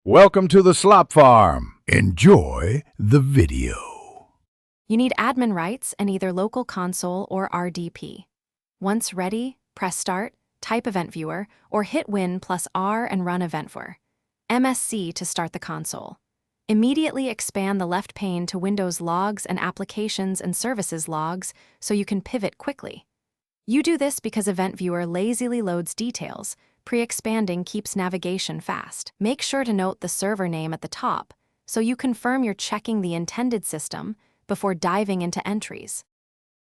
Welcome to the Slop Farm. Enjoy the video. You need admin rights and either local console or RDP. Once ready, press Start, type Event Viewer, or hit Win plus R and run Event Viewer. MSC to start the console. Immediately expand the left pane to Windows Logs and Applications and Services Logs so you can pivot quickly. You do this because Event Viewer lazily loads details. Pre-expanding keeps navigation fast. Make sure to note the server name at the top so you confirm you're checking the intended system before diving into entries.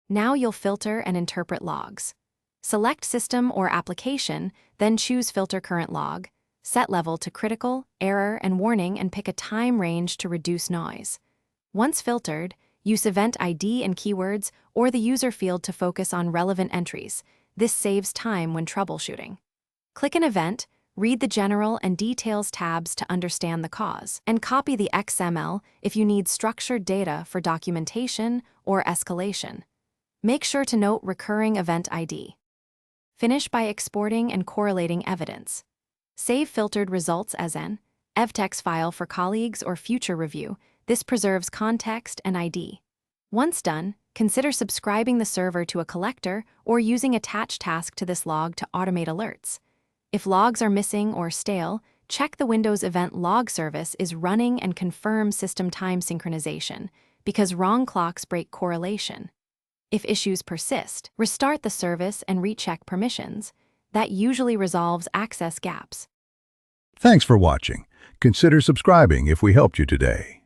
Now you'll filter and interpret logs. Select System or Application, then choose Filter Current Log, set level to Critical, Error, and Warning, and pick a time range to reduce noise. Once filtered, use Event ID and keywords or the user field to focus on relevant entries. This saves time when troubleshooting. Click an event, read the General and Details tabs to understand the cause, and copy the XML if you need structured data for documentation or escalation. Make sure to note recurring event ID. Finish by exporting and correlating evidence. Save filtered results as an evtext file for colleagues or future review. This preserves context and ID. Once done, consider subscribing the server to a collector or using attach task to this log to automate alerts. If logs are missing or stale, check the Windows Event Log service is running and confirm system time synchronization, because wrong clocks break correlation. If issues persist, restart the service and recheck permissions. That usually resolves access gaps. Thanks for watching. Consider subscribing if we helped you today.